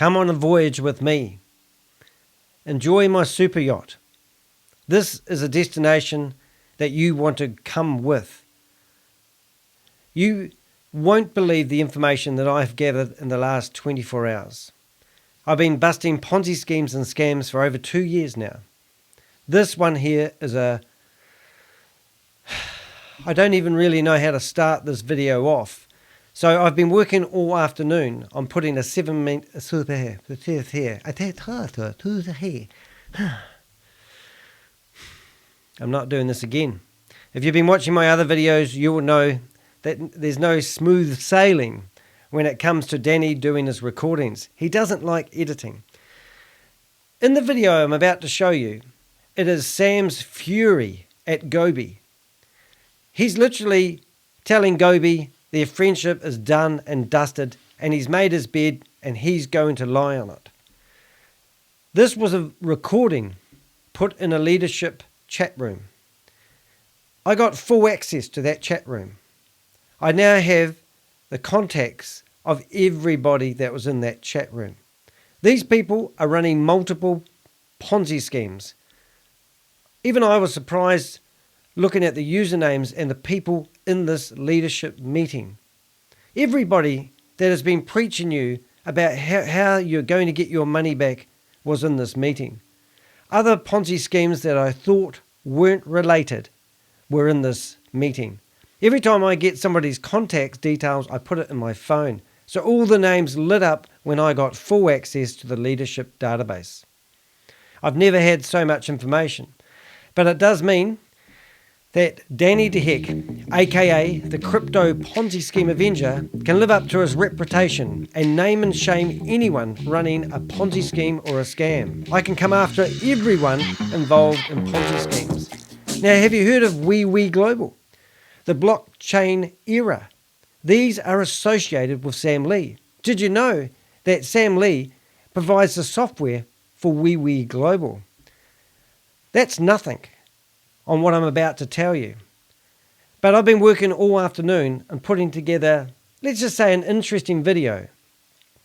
Come on a voyage with me. Enjoy my super yacht. This is a destination that you want to come with. You won't believe the information that I've gathered in the last 24 hours. I've been busting Ponzi schemes and scams for over 2 years now. This one here is I don't even really know how to start this video off. So I've been working all afternoon on putting a 7-minute... I'm not doing this again. If you've been watching my other videos, you will know that there's no smooth sailing when it comes to Danny doing his recordings. He doesn't like editing. In the video I'm about to show you, it is Sam's fury at Goby. He's literally telling Goby their friendship is done and dusted, and he's made his bed and he's going to lie on it. This was a recording put in a leadership chat room. I got full access to that chat room. I now have the contacts of everybody that was in that chat room. These people are running multiple Ponzi schemes. Even I was surprised looking at the usernames and the people in this leadership meeting. Everybody that has been preaching you about how you're going to get your money back was in this meeting. Other Ponzi schemes that I thought weren't related were in this meeting. Every time I get somebody's contact details, I put it in my phone. So all the names lit up when I got full access to the leadership database. I've never had so much information, but it does mean that Danny DeHeck, aka the Crypto Ponzi Scheme Avenger, can live up to his reputation and name and shame anyone running a Ponzi scheme or a scam. I can come after everyone involved in Ponzi schemes. Now, have you heard of WAAS Global? The blockchain era. These are associated with Sam Lee. Did you know that Sam Lee provides the software for WAAS Global? That's nothing on what I'm about to tell you. But I've been working all afternoon and putting together, let's just say, an interesting video.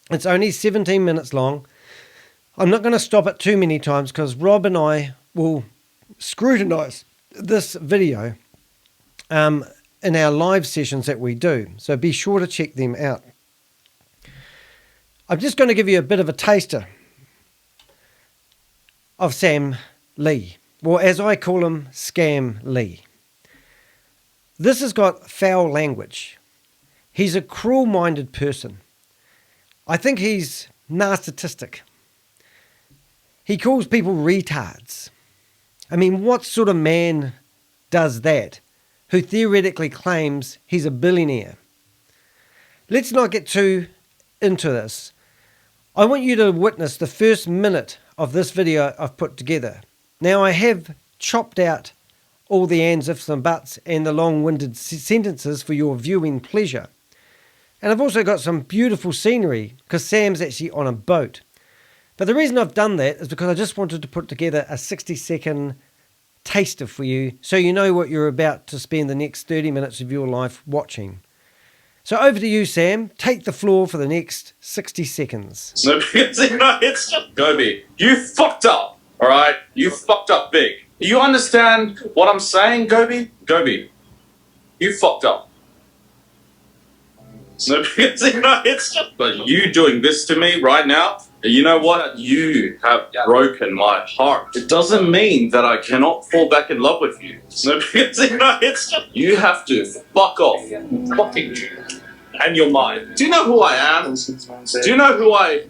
It's only 17 minutes long. I'm not going to stop it too many times because Rob and I will scrutinize this video in our live sessions that we do. So be sure to check them out. I'm just going to give you a bit of a taster of Sam Lee. Well, as I call him, Scam Lee. This has got foul language. He's a cruel-minded person. I think he's narcissistic. He calls people retards. I mean, what sort of man does that, who theoretically claims he's a billionaire? Let's not get too into this. I want you to witness the first minute of this video I've put together. Now, I have chopped out all the ands, ifs and buts and the long-winded sentences for your viewing pleasure. And I've also got some beautiful scenery because Sam's actually on a boat. But the reason I've done that is because I just wanted to put together a 60-second taster for you so you know what you're about to spend the next 30 minutes of your life watching. So over to you, Sam. Take the floor for the next 60 seconds. No, it's just Goby. You fucked up. All right, you fucked up big. You understand what I'm saying, Goby? Goby, you fucked up. No, it's just. But you doing this to me right now, you know what? You have broken my heart. It doesn't mean that I cannot fall back in love with you. No, it's just. You have to fuck off. Fucking you. And your mind. Do you know who I am? Do you know who I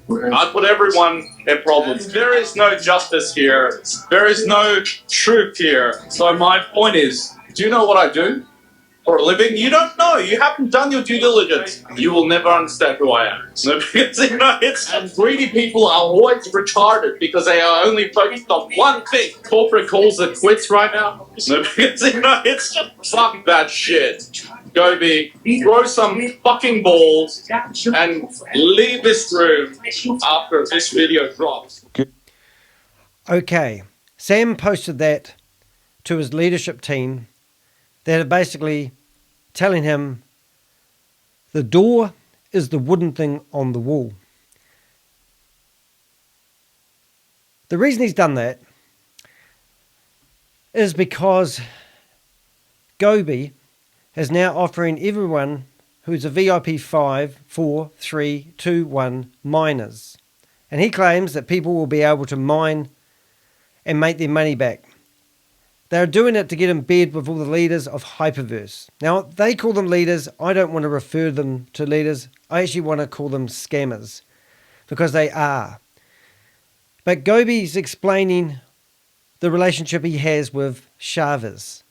put everyone in problems. There is no justice here. There is no truth here. So my point is, do you know what I do for a living? You don't know. You haven't done your due diligence. You will never understand who I am. And greedy people are always retarded because they are only focused on one thing. Corporate calls it quits right now. It's just fuck that shit. Goby, throw some fucking balls and leave this room after this video drops. Okay, Sam posted that to his leadership team that are basically telling him the door is the wooden thing on the wall. The reason he's done that is because Goby is now offering everyone who's a VIP 5, 4, 3, 2, 1 miners. And he claims that people will be able to mine and make their money back. They're doing it to get in bed with all the leaders of Hyperverse. Now, they call them leaders. I don't want to refer them to leaders. I actually want to call them scammers because they are. But Goby's explaining the relationship he has with Chavez.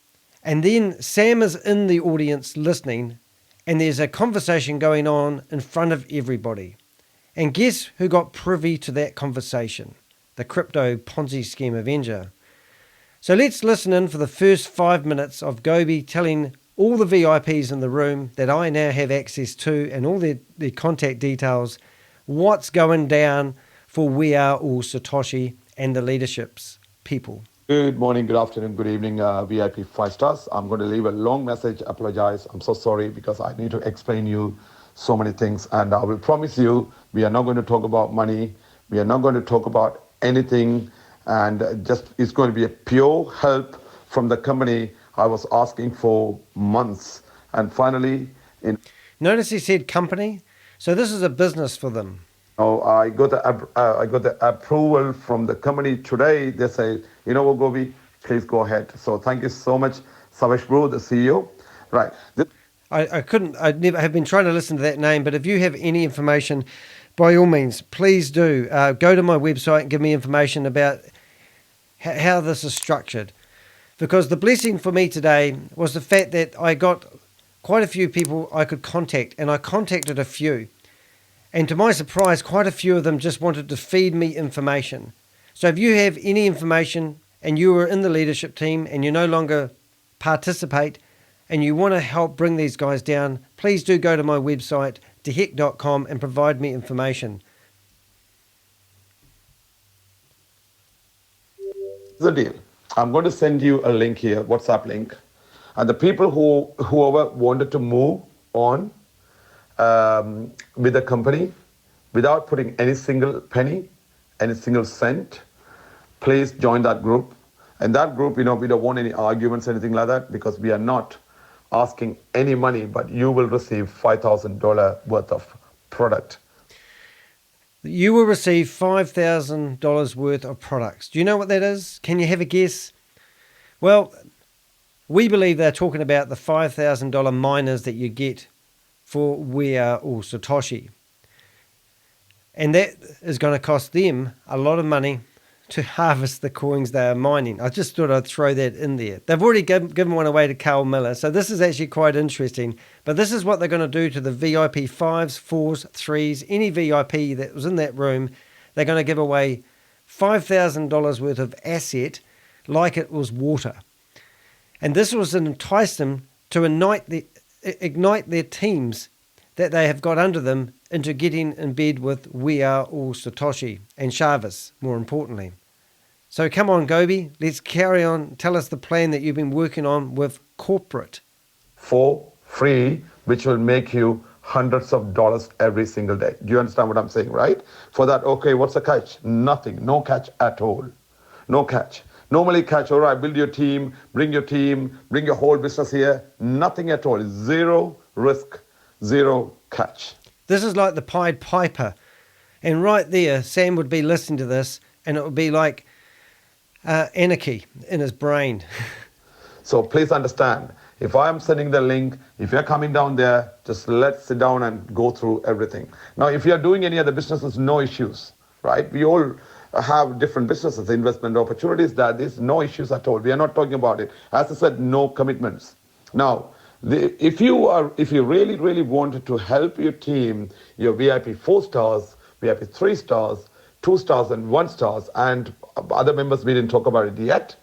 And then Sam is in the audience listening, and there's a conversation going on in front of everybody. And guess who got privy to that conversation? The crypto Ponzi scheme avenger. So let's listen in for the first 5 minutes of Goby telling all the VIPs in the room that I now have access to and all their contact details, what's going down for We Are All Satoshi and the leadership's people. Good morning, good afternoon, good evening, VIP 5 stars. I'm going to leave a long message, apologize. I'm so sorry because I need to explain you so many things. And I will promise you, we are not going to talk about money. We are not going to talk about anything. And just it's going to be a pure help from the company I was asking for months. And finally, Notice he said company. So this is a business for them. I got the approval from the company today. They say, you know what, Goby, please go ahead. So thank you so much, Savesh Bro, the CEO. Right. I never have been trying to listen to that name, but if you have any information, by all means, please do go to my website and give me information about how this is structured. Because the blessing for me today was the fact that I got quite a few people I could contact, and I contacted a few. And to my surprise, quite a few of them just wanted to feed me information. So if you have any information and you are in the leadership team and you no longer participate and you want to help bring these guys down, please do go to my website, deheck.com, and provide me information. The deal. I'm going to send you a link here, WhatsApp link. And the people whoever wanted to move on with the company without putting any single penny, any single cent, please join that group. And that group, we don't want any arguments, anything like that, because we are not asking any money, but you will receive $5,000 worth of product. You will receive $5,000 worth of products. Do you know what that is? Can you have a guess? Well, we believe they're talking about the $5,000 miners that you get for We Are All Satoshi. And that is going to cost them a lot of money to harvest the coins they are mining. I just thought I'd throw that in there. They've already given one away to Carl Miller, so this is actually quite interesting. But this is what they're going to do to the VIP 5s, 4s, 3s, any VIP that was in that room. They're going to give away $5,000 worth of asset like it was water. And this was to entice them to ignite their teams that they have got under them into getting in bed with We Are All Satoshi and Chavez, more importantly. So come on, Goby, let's carry on. Tell us the plan that you've been working on with corporate. For free, which will make you hundreds of dollars every single day. Do you understand what I'm saying, right? For that, okay, what's the catch? Nothing. No catch at all. No catch. Normally catch, all right, build your team, bring your whole business here. Nothing at all. Zero risk, zero catch. This is like the Pied Piper. And right there, Sam would be listening to this, and it would be like anarchy in his brain. So please understand, if I am sending the link, if you're coming down there, just let's sit down and go through everything. Now, if you're doing any other businesses, no issues, right? We all have different businesses, investment opportunities, that is no issues at all. We are not talking about it. As I said, no commitments. Now, if you really, really wanted to help your team, your VIP 4 stars, VIP 3 stars, 2 stars and 1 stars, and other members, we didn't talk about it yet.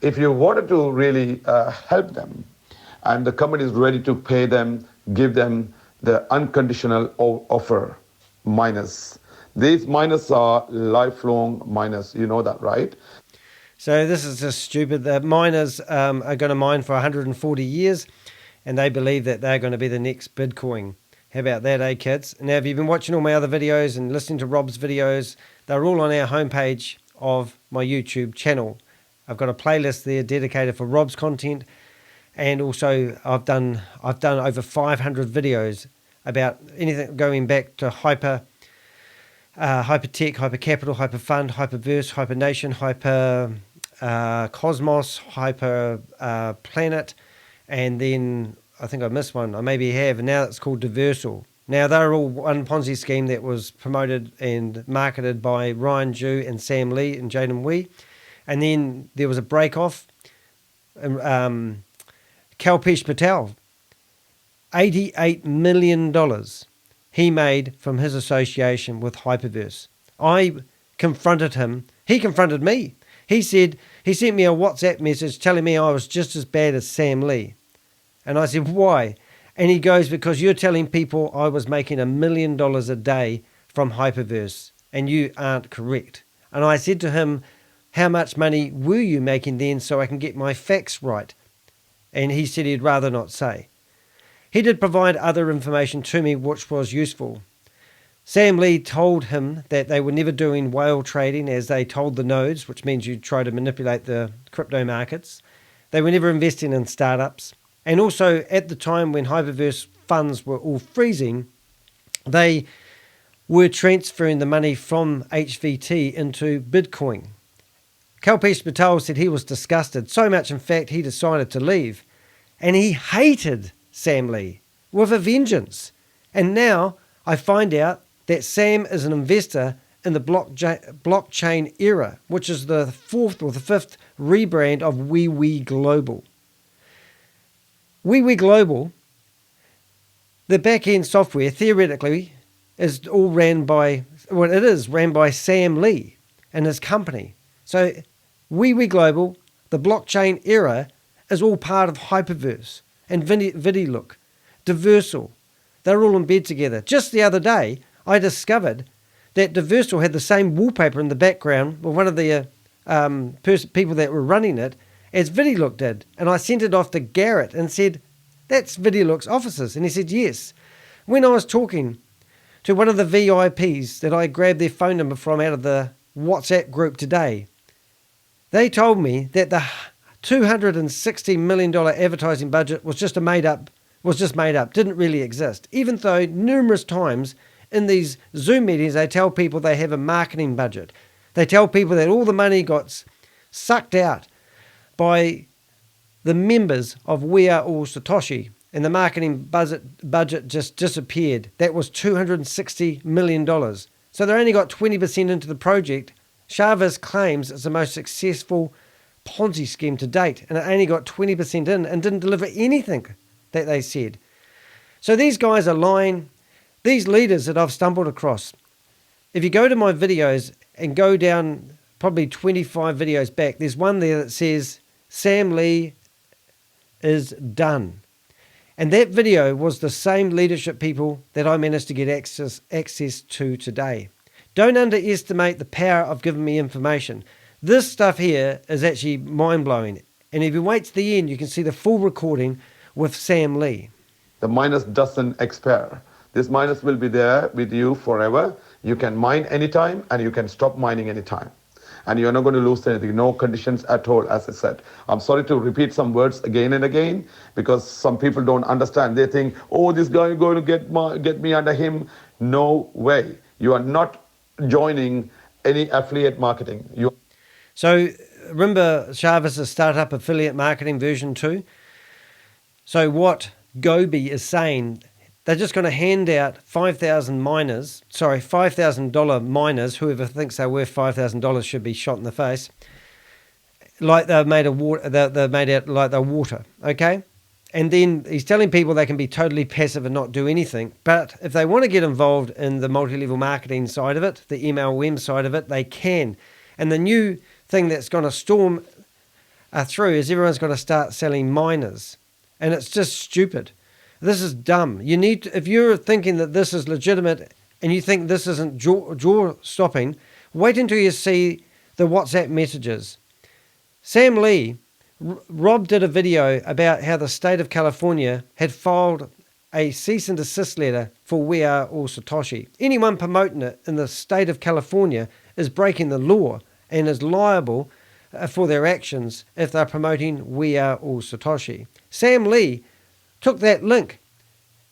If you wanted to really help them, and the company is ready to pay them, give them the unconditional offer minus. These miners are lifelong miners, you know that, right? So this is just stupid. The miners are going to mine for 140 years, and they believe that they're going to be the next Bitcoin. How about that, kids? Now, if you've been watching all my other videos and listening to Rob's videos, they're all on our homepage of my YouTube channel. I've got a playlist there dedicated for Rob's content, and also I've done over 500 videos about anything going back to Hypertech, Hypercapital, Hyperfund, Hyperverse, Hypernation, Hyper Cosmos, Hyper Planet, and then I think I missed one. I maybe have. And now it's called Diversal. Now they're all one Ponzi scheme that was promoted and marketed by Ryan Ju and Sam Lee and Jaden Wee. And then there was a break off. Kalpesh Patel, $88 million he made from his association with Hyperverse. I confronted him. He confronted me. He said, he sent me a WhatsApp message telling me I was just as bad as Sam Lee. And I said, why? And he goes, because you're telling people I was making $1 million a day from Hyperverse, and you aren't correct. And I said to him, how much money were you making then so I can get my facts right? And he said he'd rather not say. He did provide other information to me which was useful. Sam Lee told him that they were never doing whale trading as they told the nodes, which means you try to manipulate the crypto markets. They were never investing in startups. And also at the time when Hyperverse funds were all freezing, they were transferring the money from HVT into Bitcoin. Kalpesh Patel said he was disgusted, so much in fact he decided to leave. And he hated Sam Lee with a vengeance. And now I find out that Sam is an investor in the blockchain era, which is the fourth or the fifth rebrand of WeWe Global. WeWe Global, the back-end software, theoretically, is all ran by Sam Lee and his company. So WeWe Global, the blockchain era, is all part of Hyperverse and Vidilook, Diversal. They're all in bed together. Just the other day, I discovered that Diversal had the same wallpaper in the background with one of the people that were running it as Vidilook did. And I sent it off to Garrett and said, that's Vidilook's offices. And he said, yes. When I was talking to one of the VIPs that I grabbed their phone number from out of the WhatsApp group today, they told me that the $260 million advertising budget was just made up, didn't really exist. Even though numerous times in these Zoom meetings, they tell people they have a marketing budget. They tell people that all the money got sucked out by the members of We Are All Satoshi, and the marketing budget just disappeared. That was $260 million. So they only got 20% into the project. Chavez claims it's the most successful Ponzi scheme to date, and it only got 20% in and didn't deliver anything that they said. So these guys are lying. These leaders that I've stumbled across, if you go to my videos and go down probably 25 videos back, there's one there that says Sam Lee is done. And that video was the same leadership people that I managed to get access to today. Don't underestimate the power of giving me information. This stuff here is actually mind-blowing. And if you wait to the end, you can see the full recording with Sam Lee. The minus doesn't expire. This minus will be there with you forever. You can mine anytime and you can stop mining anytime. And you're not going to lose anything, no conditions at all, as I said. I'm sorry to repeat some words again and again because some people don't understand. They think, oh, this guy is going to get me under him. No way. You are not joining any affiliate marketing. So remember Chavez's startup affiliate marketing version 2? So what Goby is saying, they're just going to hand out $5,000 miners, whoever thinks they're worth $5,000 should be shot in the face, like they're made of water, they're made out like they're water, okay? And then he's telling people they can be totally passive and not do anything, but if they want to get involved in the multi-level marketing side of it, the MLM side of it, they can. And the new thing that's going to storm through is everyone's going to start selling miners, and it's just stupid. This is dumb. You need to, if you're thinking that this is legitimate and you think this isn't jaw stopping, wait until you see the WhatsApp messages. Sam Lee, Rob did a video about how the state of California had filed a cease and desist letter for We Are All Satoshi. Anyone promoting it in the state of California is breaking the law, and is liable for their actions if they're promoting We Are All Satoshi. Sam Lee took that link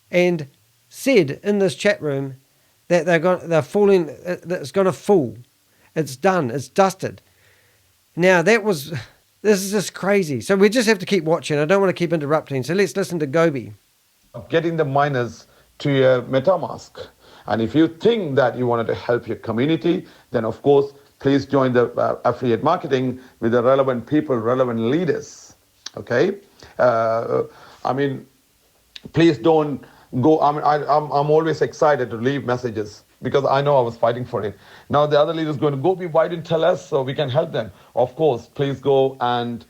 and said in this chat room that they're falling, that it's going to fall. It's done. It's dusted. Now this is just crazy. So we just have to keep watching. I don't want to keep interrupting. So let's listen to Goby. Getting the miners to your MetaMask. And if you think that you wanted to help your community, then of course, please join the affiliate marketing with the relevant people, relevant leaders. Okay? Please don't go. I'm always excited to leave messages because I know I was fighting for it. Now the other leaders going to Goby, why didn't tell us so we can help them? Of course, please go and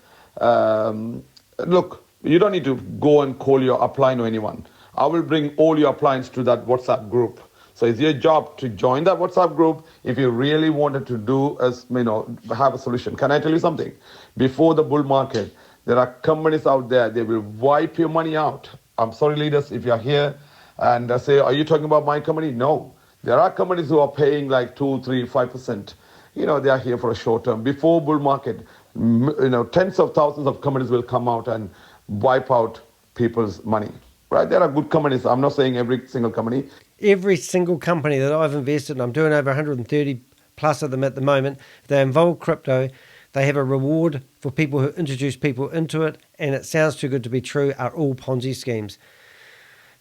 look. You don't need to go and call your upline or anyone. I will bring all your uplines to that WhatsApp group. So it's your job to join that WhatsApp group if you really wanted to have a solution. Can I tell you something? Before the bull market, there are companies out there, they will wipe your money out. I'm sorry, leaders, if you're here and say, are you talking about my company? No. There are companies who are paying like 2, 3, 5%. They are here for a short term. Before bull market, tens of thousands of companies will come out and wipe out people's money. Right? There are good companies. I'm not saying every single company. Every single company that I've invested in, I'm doing over 130 plus of them at the moment, they involve crypto. They have a reward for people who introduce people into it, and it sounds too good to be true, are all Ponzi schemes.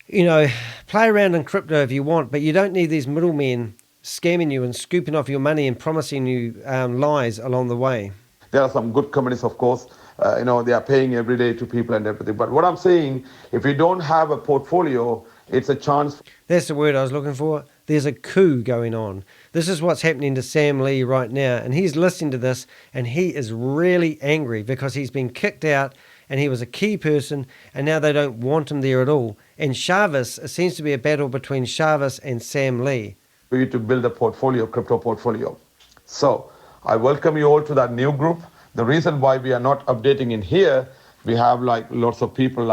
Play around in crypto if you want, but you don't need these middlemen scamming you and scooping off your money and promising you lies along the way. There are some good companies, of course. They are paying every day to people and everything. But what I'm saying, if you don't have a portfolio, it's a chance. That's the word I was looking for. There's a coup going on. This is what's happening to Sam Lee right now. And he's listening to this and he is really angry because he's been kicked out and he was a key person and now they don't want him there at all. And Chavis, it seems to be a battle between Chavis and Sam Lee. For you to build a portfolio, crypto portfolio. So I welcome you all to that new group. The reason why we are not updating in here, we have like lots of people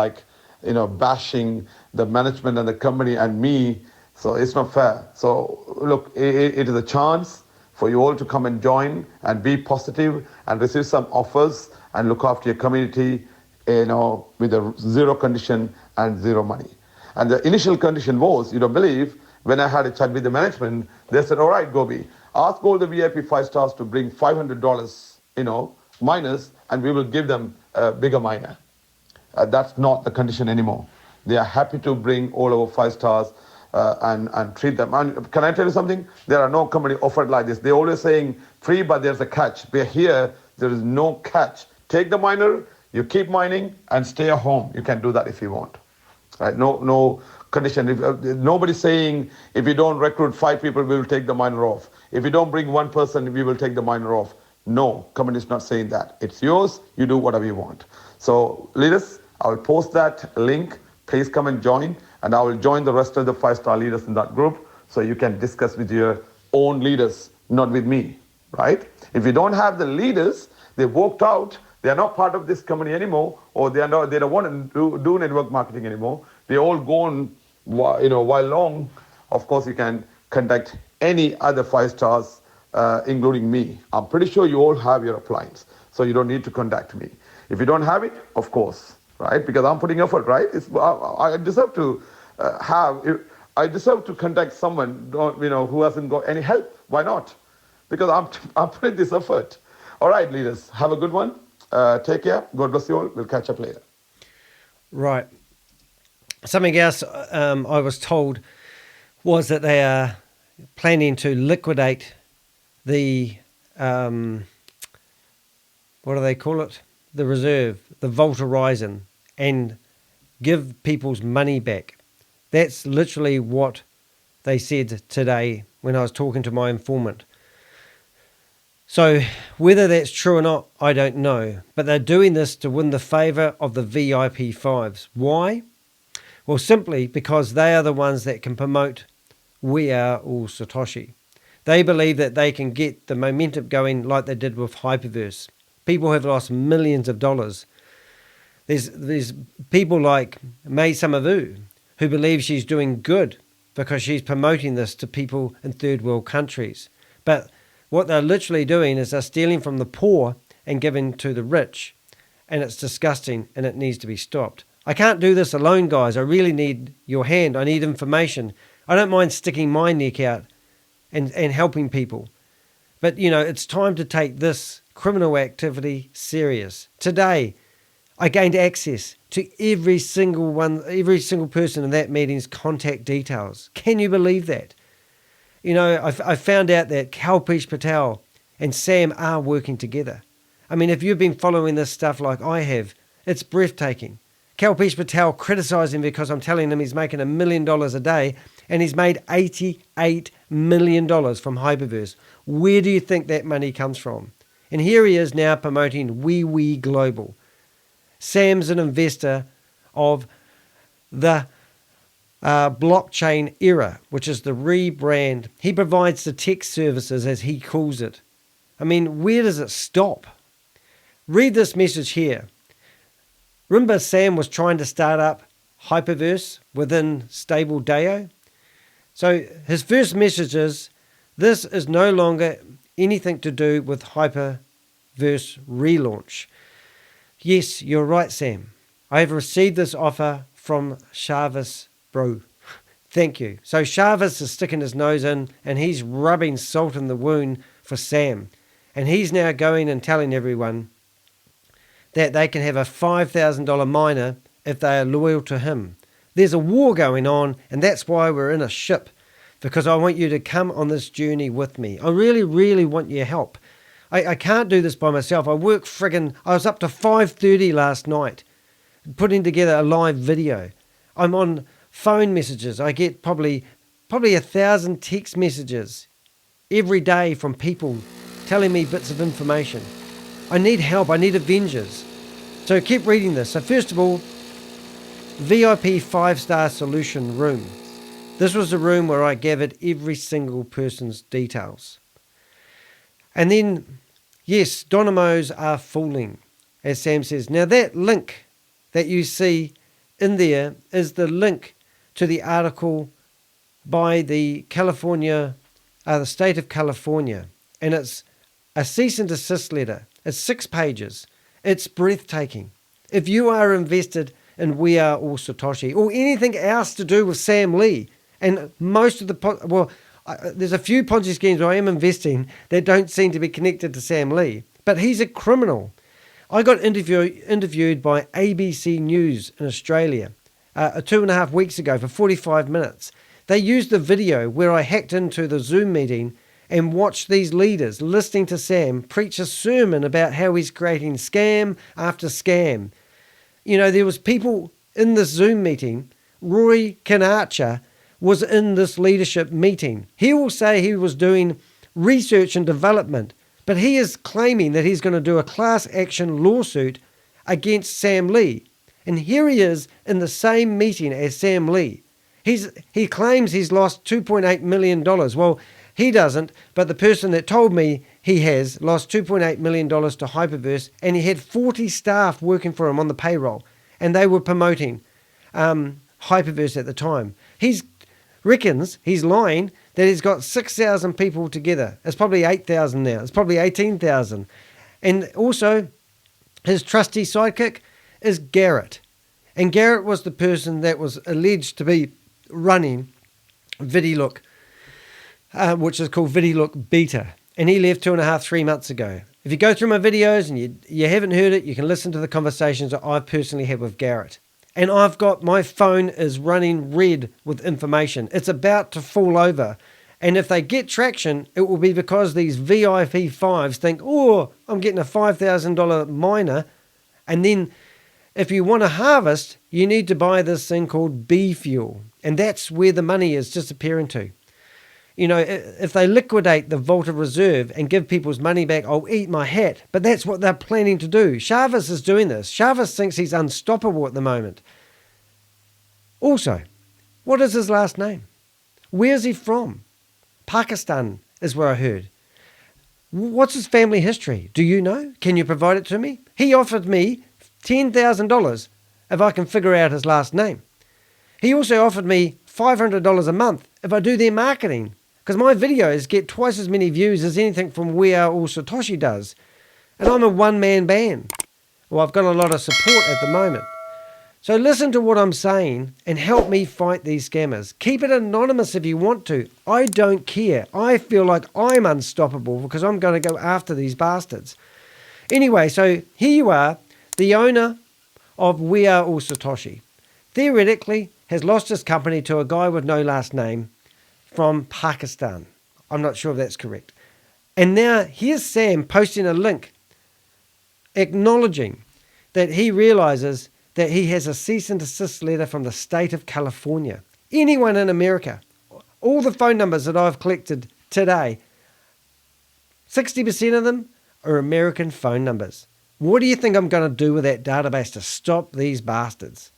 bashing the management and the company and me. So it's not fair. So look, it is a chance for you all to come and join and be positive and receive some offers and look after your community, with a zero condition and zero money. And the initial condition was, you don't believe, when I had a chat with the management, they said, all right, Goby, ask all the VIP 5 stars to bring $500, miners, and we will give them a bigger miner. That's not the condition anymore. They are happy to bring all our 5 stars and treat them. And can I tell you something? There are no company offered like this. They're always saying free, but there's a catch. We're here, there is no catch. Take the miner, you keep mining, and stay at home. You can do that if you want. Right? No condition. Nobody's saying if you don't recruit 5 people, we will take the miner off. If you don't bring 1 person, we will take the miner off. No, company is not saying that. It's yours. You do whatever you want. So, leaders, I will post that link. Please come and join. And I will join the rest of the 5-star leaders in that group so you can discuss with your own leaders, not with me, right? If you don't have the leaders, they walked out, they are not part of this company anymore, or they don't want to do network marketing anymore. They all gone, while long. Of course, you can contact any other 5 stars, including me. I'm pretty sure you all have your appliance, so you don't need to contact me. If you don't have it, of course, right? Because I'm putting effort, right? I deserve to I deserve to contact someone, who hasn't got any help. Why not? Because I'm putting this effort. All right, leaders, have a good one. Take care. God bless you all. We'll catch up later. Right. Something else I was told was that they are planning to liquidate the, what do they call it? The reserve, the Vault Horizon, and give people's money back. That's literally what they said today when I was talking to my informant. So whether that's true or not, I don't know. But they're doing this to win the favour of the VIP 5s. Why? Well, simply because they are the ones that can promote We Are All Satoshi. They believe that they can get the momentum going like they did with Hyperverse. People have lost millions of dollars. There's people like May Samavu who believe she's doing good because she's promoting this to people in third world countries. But What they're literally doing is they're stealing from the poor and giving to the rich. And it's disgusting and it needs to be stopped. I can't do this alone, guys. I really need your hand. I need information. I don't mind sticking my neck out and helping people. But, it's time to take this criminal activity serious. Today, I gained access to every single person in that meeting's contact details. Can you believe that? I found out that Kalpesh Patel and Sam are working together. I mean, if you've been following this stuff like I have, it's breathtaking. Kalpesh Patel criticising because I'm telling him he's making $1 million a day, and he's made $88 million from Hyperverse. Where do you think that money comes from? And here he is now promoting WAAS Global. Sam's an investor of the blockchain era, which is the rebrand. He provides the tech services, as he calls it. I mean, where does it stop? Read this message here. Remember, Sam was trying to start up Hyperverse within Stable Deo? So his first message is, this is no longer anything to do with Hyperverse relaunch. Yes, you're right, Sam. I have received this offer from Shavis, bro. Thank you. So Shavis is sticking his nose in and he's rubbing salt in the wound for Sam. And he's now going and telling everyone that they can have a $5,000 miner if they are loyal to him. There's a war going on, and that's why we're in a ship, because I want you to come on this journey with me. I really, really want your help. I can't do this by myself. I was up to 5:30 last night putting together a live video. I'm on phone messages. I get probably 1,000 text messages every day from people telling me bits of information. I need help. I need Avengers. So keep reading this. So first of all, VIP 5-star solution room. This was the room where I gathered every single person's details. And then, yes, Dynamos are fooling, as Sam says. Now that link that you see in there is the link to the article by the state of California. And it's a cease and desist letter. It's 6 pages. It's breathtaking. If you are invested in We Are All Satoshi or anything else to do with Sam Lee, and most of there's a few Ponzi schemes where I am investing that don't seem to be connected to Sam Lee, but he's a criminal. I got interviewed by ABC News in Australia 2.5 weeks ago for 45 minutes. They used the video where I hacked into the Zoom meeting and watch these leaders listening to Sam preach a sermon about how he's creating scam after scam. There was people in this Zoom meeting. Roy Kanacha was in this leadership meeting. He will say he was doing research and development, but he is claiming that he's going to do a class action lawsuit against Sam Lee. And here he is in the same meeting as Sam Lee. He claims he's lost $2.8 million. Well, he doesn't, but the person that told me he has lost $2.8 million to Hyperverse, and he had 40 staff working for him on the payroll, and they were promoting Hyperverse at the time. He reckons, he's lying, that he's got 6,000 people together. It's probably 8,000 now. It's probably 18,000. And also, his trusty sidekick is Garrett. And Garrett was the person that was alleged to be running VidiLook, which is called VidiLook Beta. And he left 3 months ago. If you go through my videos and you haven't heard it, you can listen to the conversations that I personally had with Garrett. And my phone is running red with information. It's about to fall over. And if they get traction, it will be because these VIP 5s think, oh, I'm getting a $5,000 miner. And then if you want to harvest, you need to buy this thing called B fuel. And that's where the money is disappearing to. If they liquidate the Volta Reserve and give people's money back, I'll eat my hat. But that's what they're planning to do. Shavis is doing this. Shavis thinks he's unstoppable at the moment. Also, what is his last name? Where's he from? Pakistan is where I heard. What's his family history? Do you know? Can you provide it to me? He offered me $10,000 if I can figure out his last name. He also offered me $500 a month if I do their marketing. Because my videos get twice as many views as anything from We Are All Satoshi does. And I'm a one-man band. Well, I've got a lot of support at the moment. So listen to what I'm saying and help me fight these scammers. Keep it anonymous if you want to. I don't care. I feel like I'm unstoppable because I'm going to go after these bastards. Anyway, so here you are, the owner of We Are All Satoshi. Theoretically, has lost his company to a guy with no last name from Pakistan. I'm not sure if that's correct. And now here's Sam posting a link acknowledging that he realizes that he has a cease and desist letter from the state of California. Anyone in America, all the phone numbers that I've collected today, 60% of them are American phone numbers. What do you think I'm going to do with that database to stop these bastards?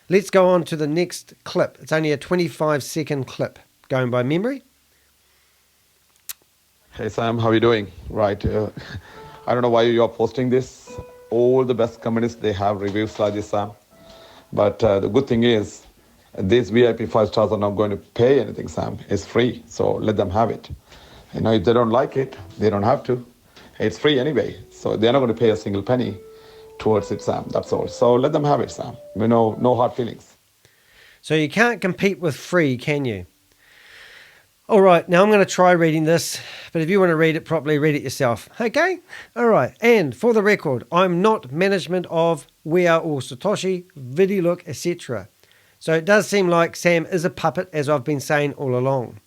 Let's go on to the next clip. It's only a 25-second clip, going by memory. Hey Sam, how are you doing? Right, I don't know why you're posting this. All the best companies, they have reviews like this, Sam. But the good thing is, these VIP 5 stars are not going to pay anything, Sam. It's free, so let them have it. You know, if they don't like it, they don't have to. It's free anyway, so they're not going to pay a single penny towards it, Sam. That's all. So let them have it, Sam. You know, no hard feelings. So you can't compete with free, can you? All right, now I'm going to try reading this, but if you want to read it properly, read it yourself. Okay? All right. And for the record, I'm not management of We Are All Satoshi, VideoLook, etc. So it does seem like Sam is a puppet, as I've been saying all along.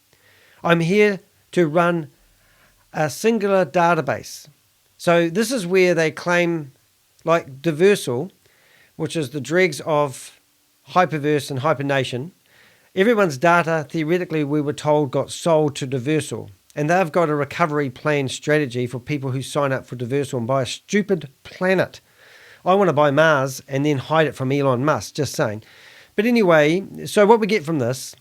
I'm here to run a singular database. So this is where they claim, like Diversal, which is the dregs of Hyperverse and Hypernation. Everyone's data, theoretically, we were told, got sold to Diversal. And they've got a recovery plan strategy for people who sign up for Diversal and buy a stupid planet. I want to buy Mars and then hide it from Elon Musk, just saying. But anyway, so what we get from this,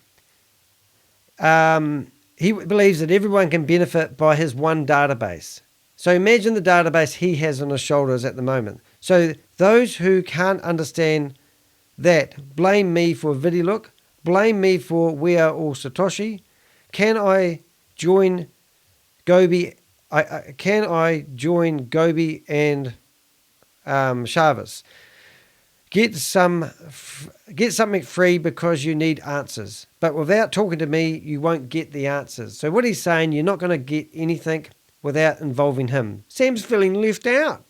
he believes that everyone can benefit by his one database. So imagine the database he has on his shoulders at the moment. So those who can't understand that blame me for VideoLook, blame me for We Are All Satoshi. Can I join Goby? Can I join Goby and Shavas? Get something free because you need answers. But without talking to me, you won't get the answers. So what he's saying, you're not going to get anything without involving him. Sam's feeling left out.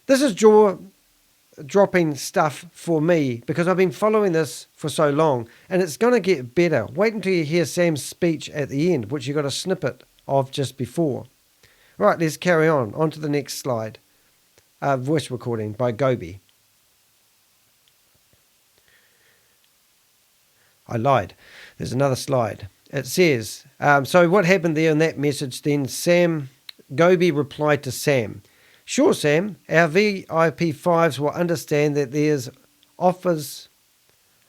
This is jaw-dropping stuff for me because I've been following this for so long, and it's going to get better. Wait until you hear Sam's speech at the end, which you got a snippet of just before. Right, let's carry on to the next slide. Voice recording by Goby. I lied. There's another slide. It says, so what happened there in that message then? Goby replied to Sam, "Sure, Sam, our VIP 5s will understand that there's offers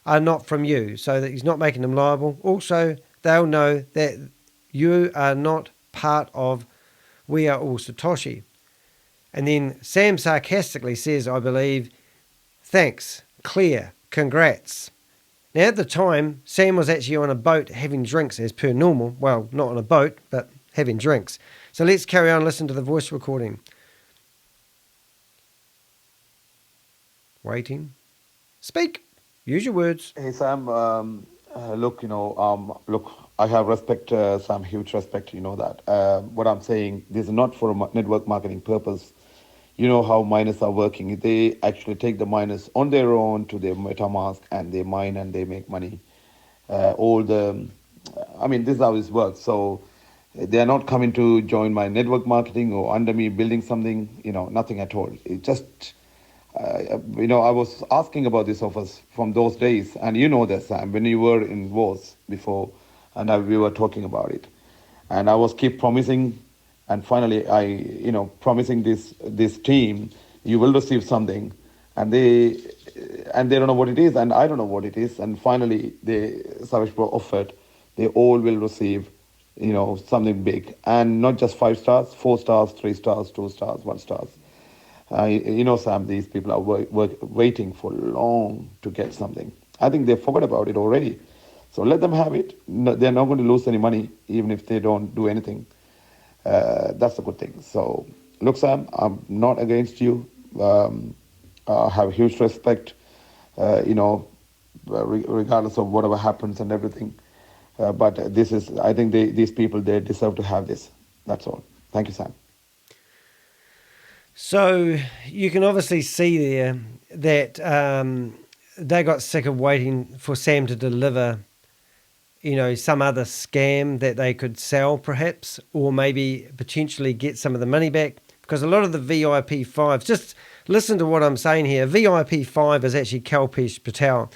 are not from you," so that he's not making them liable. Also, they'll know that you are not part of We Are All Satoshi. And then Sam sarcastically says, I believe, "Thanks, clear, congrats." Now, at the time, Sam was actually on a boat having drinks as per normal. Well, not on a boat, but having drinks. So let's carry on and listen to the voice recording. Waiting. Speak. Use your words. Hey Sam, look, I have respect, Sam, huge respect, you know that. What I'm saying, this is not for a network marketing purpose. You know how miners are working. They actually take the miners on their own to their MetaMask and they mine and they make money. This is how this works. So they are not coming to join my network marketing or under me building something, nothing at all. It just, I was asking about these offers from those days. And you know that, Sam, when you were in WAAS before and we were talking about it. And I was keep promising. And finally, promising this team, you will receive something, and they don't know what it is, and I don't know what it is. And finally, Savage Pro offered, they all will receive, something big, and not just 5 stars, 4 stars, 3 stars, 2 stars, 1 stars. Sam, these people are waiting for long to get something. I think they forgot about it already. So let them have it. No, they're not going to lose any money, even if they don't do anything. That's a good thing. So look, Sam, I'm not against you. I have huge respect, regardless of whatever happens and everything. But this is, I think these people, they deserve to have this. That's all. Thank you, Sam. So you can obviously see there that they got sick of waiting for Sam to deliver, some other scam that they could sell perhaps, or maybe potentially get some of the money back. Because a lot of the VIP 5s, just listen to what I'm saying here. VIP 5 is actually Kalpesh Patel.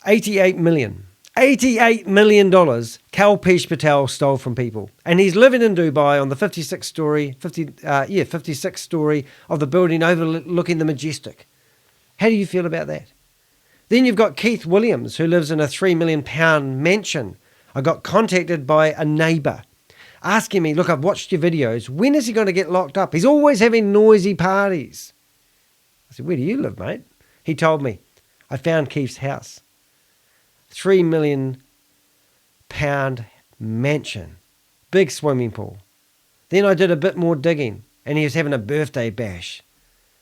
$88 million Kalpesh Patel stole from people. And he's living in Dubai on the 56th story of the building overlooking the Majestic. How do you feel about that? Then you've got Keith Williams, who lives in a £3 million mansion. I got contacted by a neighbour asking me, look, I've watched your videos. When is he going to get locked up? He's always having noisy parties. I said, where do you live, mate? He told me, I found Keith's house. £3 million mansion. Big swimming pool. Then I did a bit more digging, and he was having a birthday bash.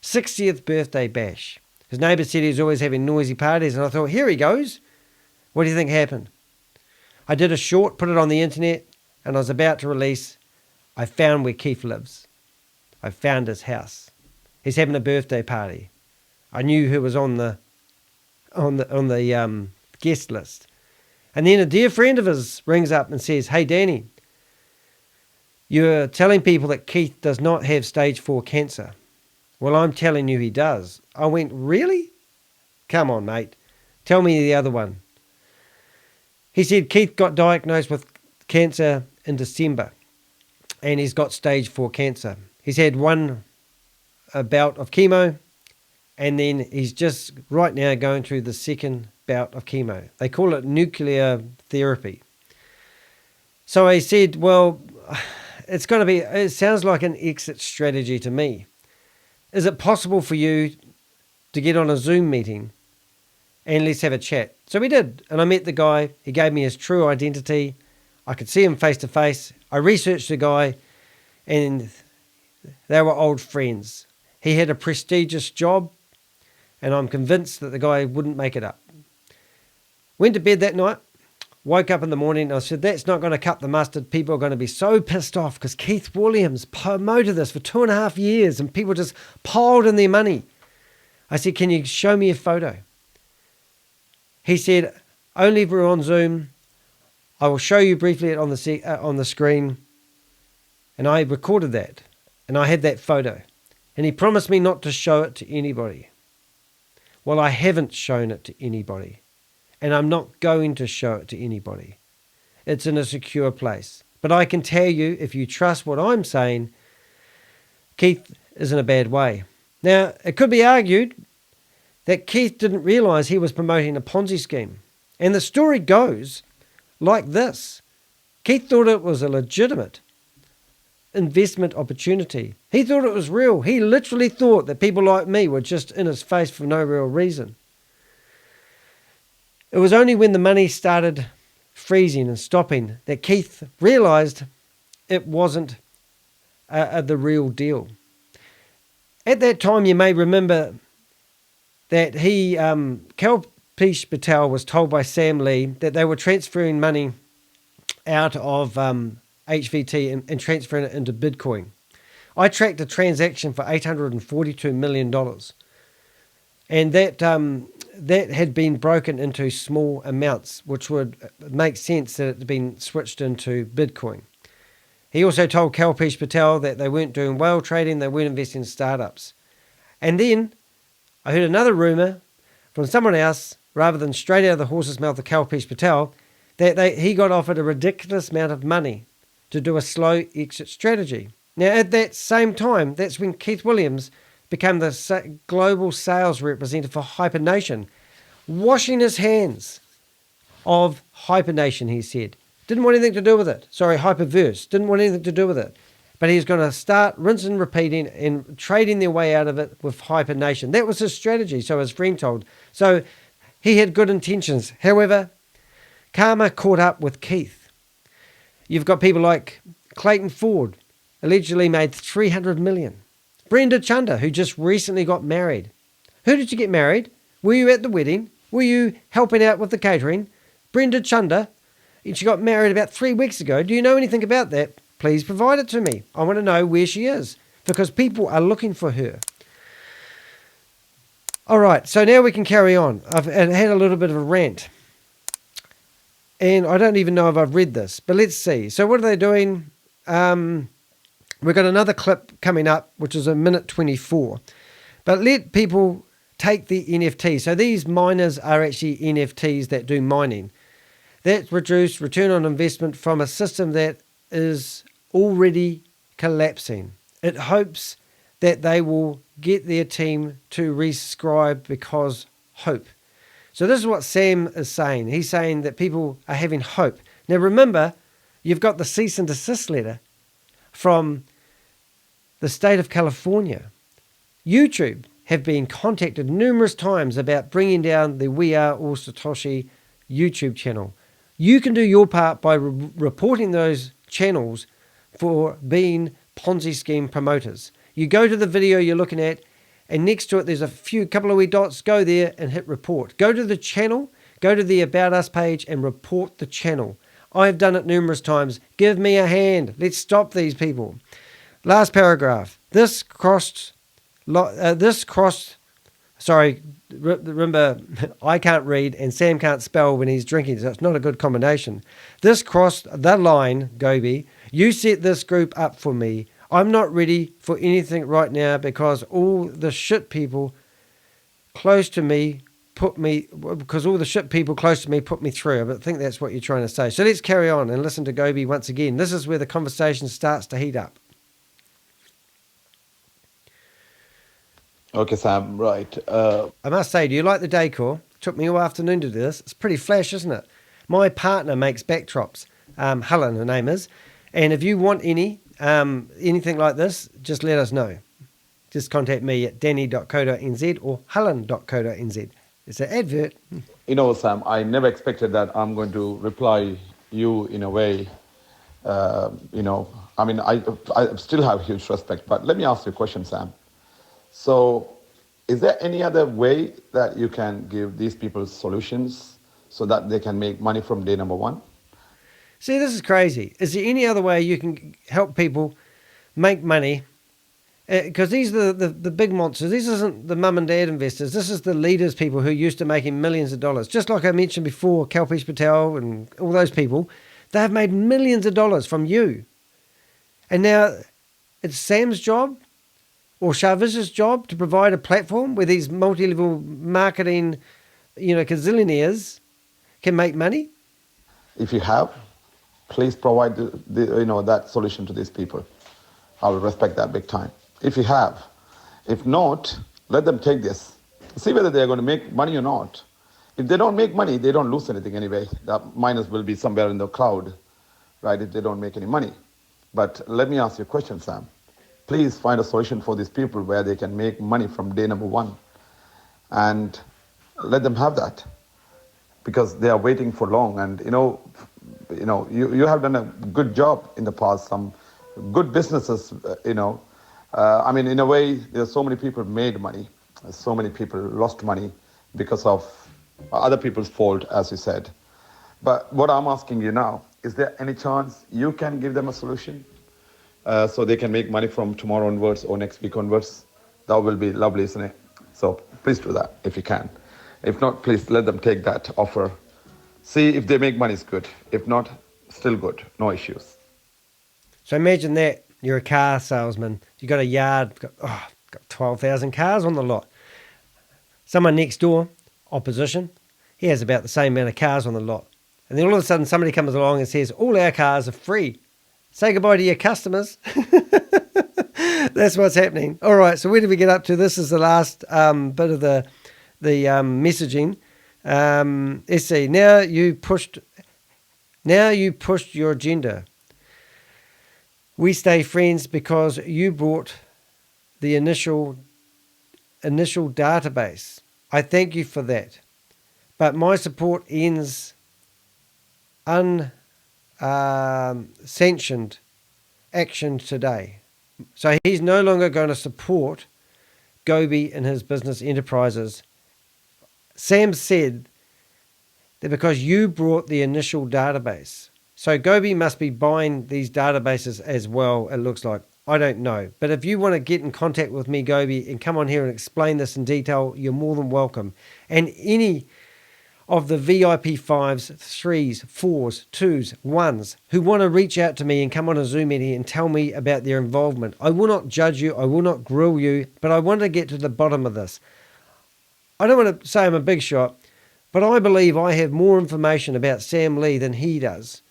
60th birthday bash. His neighbour said he was always having noisy parties, and I thought, here he goes. What do you think happened? I did a short, put it on the internet, and I was about to release, I found where Keith lives. I found his house. He's having a birthday party. I knew who was on the guest list. And then a dear friend of his rings up and says, hey, Danny, you're telling people that Keith does not have stage 4 cancer. Well, I'm telling you he does. I went, really? Come on, mate. Tell me the other one. He said Keith got diagnosed with cancer in December, and he's got stage 4 cancer. He's had one bout of chemo, and then he's just right now going through the second bout of chemo. They call it nuclear therapy. So I said, well, it sounds like an exit strategy to me. Is it possible for you to get on a Zoom meeting and let's have a chat? So we did, and I met the guy. He gave me his true identity. I could see him face to face. I researched the guy, and they were old friends. He had a prestigious job, and I'm convinced that the guy wouldn't make it up. Went to bed that night, woke up in the morning, and I said, that's not going to cut the mustard. People are going to be so pissed off because Keith Williams promoted this for 2.5 years, and people just piled in their money. I said, can you show me a photo? He said, only if we're on Zoom. I will show you briefly on the screen. And I recorded that, and I had that photo. And he promised me not to show it to anybody. Well, I haven't shown it to anybody, and I'm not going to show it to anybody. It's in a secure place. But I can tell you, if you trust what I'm saying, Keith is in a bad way. Now, it could be argued that Keith didn't realise he was promoting a Ponzi scheme. And the story goes like this. Keith thought it was a legitimate investment opportunity. He thought it was real. He literally thought that people like me were just in his face for no real reason. It was only when the money started freezing and stopping that Keith realised it wasn't the real deal. At that time, you may remember that Kalpesh Patel was told by Sam Lee that they were transferring money out of HVT and transferring it into Bitcoin. I tracked a transaction for $842 million, and that had been broken into small amounts, which would make sense that it had been switched into Bitcoin. He also told Kalpesh Patel that they weren't doing well trading, they weren't investing in startups. And then I heard another rumour from someone else, rather than straight out of the horse's mouth of Kalpesh Patel, that he got offered a ridiculous amount of money to do a slow exit strategy. Now, at that same time, that's when Keith Williams became the global sales representative for Hypernation, washing his hands of Hypernation, he said. Didn't want anything to do with it. Sorry, Hyperverse. Didn't want anything to do with it. But he's going to start rinsing and repeating and trading their way out of it with Hypernation. That was his strategy, so his friend told. So he had good intentions. However, Karma caught up with Keith. You've got people like Clayton Ford, allegedly made $300 million. Brenda Chunder, who just recently got married. Who did you get married? Were you at the wedding? Were you helping out with the catering? Brenda Chunder, she got married about 3 weeks ago. Do you know anything about that? Please provide it to me. I want to know where she is because people are looking for her. All right, so now we can carry on. I've had a little bit of a rant. And I don't even know if I've read this, but let's see. So what are they doing? We've got another clip coming up, which is a minute 24. But let people take the NFT. So these miners are actually NFTs that do mining. That reduce return on investment from a system that is already collapsing. It hopes that they will get their team to resubscribe because hope. So this is what Sam is saying. He's saying that people are having hope. Now remember, you've got the cease and desist letter from the state of California. YouTube have been contacted numerous times about bringing down the We Are All Satoshi YouTube channel. You can do your part by reporting those channels for being Ponzi scheme promoters. You go to the video you're looking at, and next to it there's a couple of wee dots. Go there and hit report. Go to the channel, go to the About Us page and report the channel. I've done it numerous times. Give me a hand. Let's stop these people. Last paragraph. Remember, I can't read and Sam can't spell when he's drinking, so it's not a good combination. This crossed the line, Goby. You set this group up for me. I'm not ready for anything right now because all the shit people close to me put me through. I think that's what you're trying to say. So let's carry on and listen to Goby once again. This is where the conversation starts to heat up. Okay, Sam, right. I must say, do you like the decor? Took me all afternoon to do this. It's pretty flash, isn't it? My partner makes backdrops. Helen, her name is. And if you want anything like this, just let us know. Just contact me at danny.co.nz or helen.co.nz. It's an advert. You know, Sam, I never expected that I'm going to reply you in a way, I still have huge respect. But let me ask you a question, Sam. So is there any other way that you can give these people solutions so that they can make money from day number one? See, this is crazy. Is there any other way you can help people make money? Because these are the big monsters. This isn't the mum and dad investors. This is the leaders, people who used to making millions of dollars. Just like I mentioned before, Kalpesh Patel and all those people, they have made millions of dollars from you. And now it's Sam's job or Shaviz's job to provide a platform where these multi-level marketing, gazillionaires can make money. If you have, please provide that solution to these people. I will respect that big time. If you have. If not, let them take this. See whether they're going to make money or not. If they don't make money, they don't lose anything anyway. The miners will be somewhere in the cloud, right, if they don't make any money. But let me ask you a question, Sam. Please find a solution for these people where they can make money from day number one. And let them have that. Because they are waiting for long. And, you have done a good job in the past. Some good businesses, in a way, there's so many people made money. So many people lost money because of other people's fault, as you said. But what I'm asking you now, is there any chance you can give them a solution so they can make money from tomorrow onwards or next week onwards? That will be lovely, isn't it? So please do that if you can. If not, please let them take that offer. See if they make money, is good. If not, still good. No issues. So imagine that. You're a car salesman. You got a yard, got 12,000 cars on the lot. Someone next door, opposition, he has about the same amount of cars on the lot. And then all of a sudden somebody comes along and says, all our cars are free. Say goodbye to your customers. That's what's happening. All right, so where did we get up to? This is the last bit of the messaging. Let's see. Now you pushed your agenda. We stay friends because you brought the initial database. I thank you for that. But my support ends unsanctioned action today. So he's no longer going to support Goby in his business enterprises. Sam said that because you brought the initial database. So Goby must be buying these databases as well, it looks like. I don't know. But if you want to get in contact with me, Goby, and come on here and explain this in detail, you're more than welcome. And any of the VIP 5s, 3s, 4s, 2s, 1s who want to reach out to me and come on a Zoom meeting and tell me about their involvement. I will not judge you. I will not grill you, but I want to get to the bottom of this. I don't want to say I'm a big shot, but I believe I have more information about Sam Lee than he does.